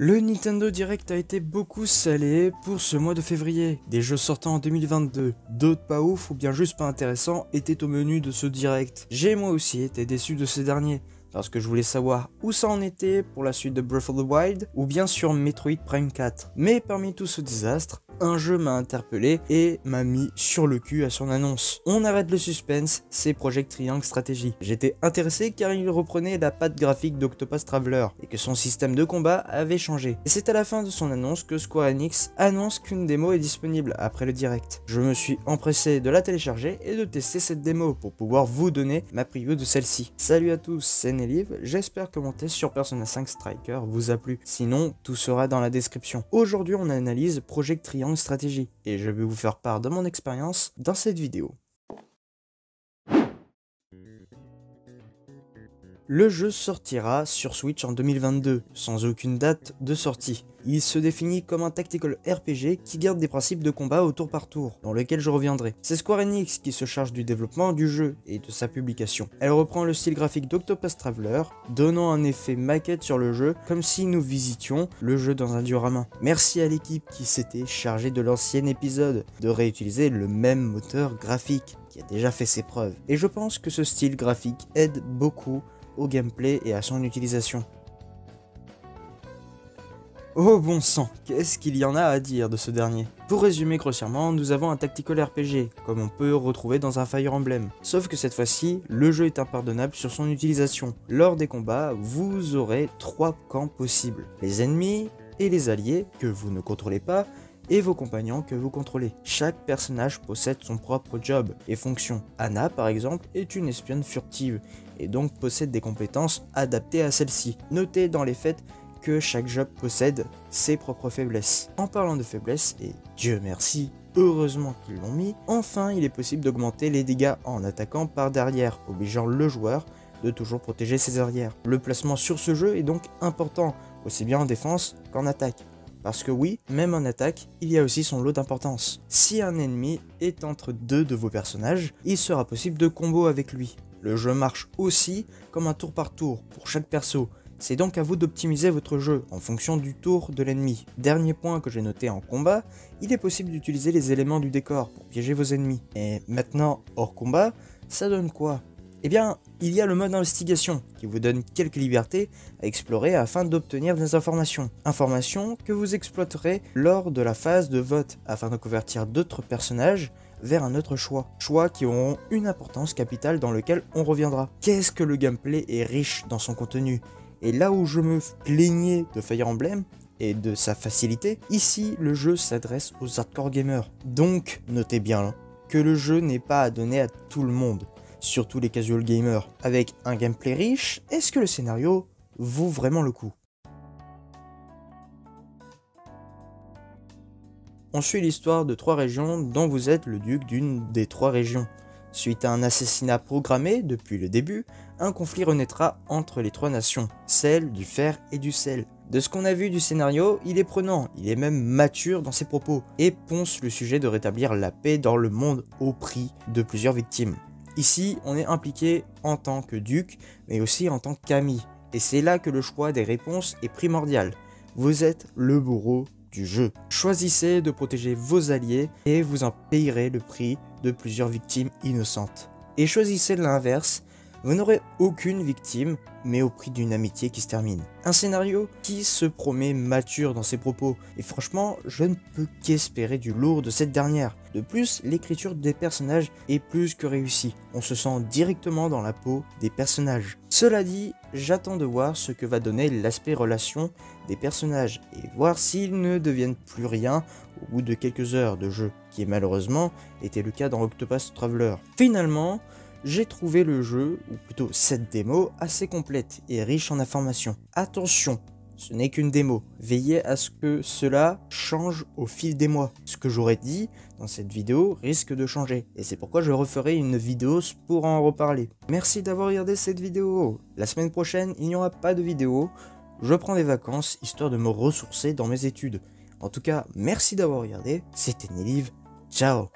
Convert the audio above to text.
Le Nintendo Direct a été beaucoup salé pour ce mois de février. Des jeux sortant en 2022, d'autres pas ouf ou bien juste pas intéressants étaient au menu de ce Direct. J'ai moi aussi été déçu de ces derniers, parce que je voulais savoir où ça en était pour la suite de Breath of the Wild ou bien sur Metroid Prime 4. Mais parmi tout ce désastre, un jeu m'a interpellé et m'a mis sur le cul à son annonce. On arrête le suspense, c'est Project Triangle Strategy. J'étais intéressé car il reprenait la patte graphique d'Octopath Traveler et que son système de combat avait changé. Et c'est à la fin de son annonce que Square Enix annonce qu'une démo est disponible après le direct. Je me suis empressé de la télécharger et de tester cette démo pour pouvoir vous donner ma preview de celle-ci. Salut à tous, c'est Nelive, j'espère que mon test sur Persona 5 Striker vous a plu. Sinon, tout sera dans la description. Aujourd'hui, on analyse Project Triangle Stratégie et je vais vous faire part de mon expérience dans cette vidéo. Le jeu sortira sur Switch en 2022, sans aucune date de sortie. Il se définit comme un tactical RPG qui garde des principes de combat au tour par tour, dans lequel je reviendrai. C'est Square Enix qui se charge du développement du jeu et de sa publication. Elle reprend le style graphique d'Octopath Traveler, donnant un effet maquette sur le jeu, comme si nous visitions le jeu dans un diorama. Merci à l'équipe qui s'était chargée de l'ancien épisode, de réutiliser le même moteur graphique, qui a déjà fait ses preuves. Et je pense que ce style graphique aide beaucoup au gameplay et à son utilisation. Oh bon sang, qu'est-ce qu'il y en a à dire de ce dernier? Pour résumer grossièrement, nous avons un tactical RPG, comme on peut retrouver dans un Fire Emblem. Sauf que cette fois-ci, le jeu est impardonnable sur son utilisation. Lors des combats, vous aurez 3 camps possibles. Les ennemis et les alliés, que vous ne contrôlez pas, et vos compagnons que vous contrôlez. Chaque personnage possède son propre job et fonction. Anna, par exemple, est une espionne furtive, et donc possède des compétences adaptées à celle-ci. Notez dans les faits que chaque job possède ses propres faiblesses. En parlant de faiblesses, et Dieu merci, heureusement qu'ils l'ont mis, enfin il est possible d'augmenter les dégâts en attaquant par derrière, obligeant le joueur de toujours protéger ses arrières. Le placement sur ce jeu est donc important, aussi bien en défense qu'en attaque. Parce que oui, même en attaque, il y a aussi son lot d'importance. Si un ennemi est entre deux de vos personnages, il sera possible de combo avec lui. Le jeu marche aussi comme un tour par tour pour chaque perso. C'est donc à vous d'optimiser votre jeu en fonction du tour de l'ennemi. Dernier point que j'ai noté en combat, il est possible d'utiliser les éléments du décor pour piéger vos ennemis. Et maintenant, hors combat, ça donne quoi ? Eh bien, il y a le mode investigation qui vous donne quelques libertés à explorer afin d'obtenir des informations. Informations que vous exploiterez lors de la phase de vote afin de convertir d'autres personnages vers un autre choix. Choix qui auront une importance capitale dans lequel on reviendra. Qu'est-ce que le gameplay est riche dans son contenu? Et là où je me plaignais de Fire Emblem et de sa facilité, ici le jeu s'adresse aux hardcore gamers. Donc, notez bien que le jeu n'est pas à donner à tout le monde. Surtout les casual gamers. Avec un gameplay riche, est-ce que le scénario vaut vraiment le coup? On suit l'histoire de 3 régions dont vous êtes le duc d'une des 3 régions. Suite à un assassinat programmé depuis le début, un conflit renaîtra entre les 3 nations, celle du fer et du sel. De ce qu'on a vu du scénario, il est prenant, il est même mature dans ses propos, et ponce le sujet de rétablir la paix dans le monde au prix de plusieurs victimes. Ici, on est impliqué en tant que duc, mais aussi en tant qu'ami. Et c'est là que le choix des réponses est primordial. Vous êtes le bourreau du jeu. Choisissez de protéger vos alliés et vous en payerez le prix de plusieurs victimes innocentes. Et choisissez l'inverse, vous n'aurez aucune victime, mais au prix d'une amitié qui se termine. Un scénario qui se promet mature dans ses propos, et franchement, je ne peux qu'espérer du lourd de cette dernière. De plus, l'écriture des personnages est plus que réussie. On se sent directement dans la peau des personnages. Cela dit, j'attends de voir ce que va donner l'aspect relation des personnages, et voir s'ils ne deviennent plus rien au bout de quelques heures de jeu, qui malheureusement était le cas dans Octopath Traveler. Finalement, j'ai trouvé le jeu, ou plutôt cette démo, assez complète et riche en informations. Attention, ce n'est qu'une démo. Veillez à ce que cela change au fil des mois. Ce que j'aurais dit dans cette vidéo risque de changer. Et c'est pourquoi je referai une vidéo pour en reparler. Merci d'avoir regardé cette vidéo. La semaine prochaine, il n'y aura pas de vidéo. Je prends des vacances, histoire de me ressourcer dans mes études. En tout cas, merci d'avoir regardé. C'était Nelive. Ciao.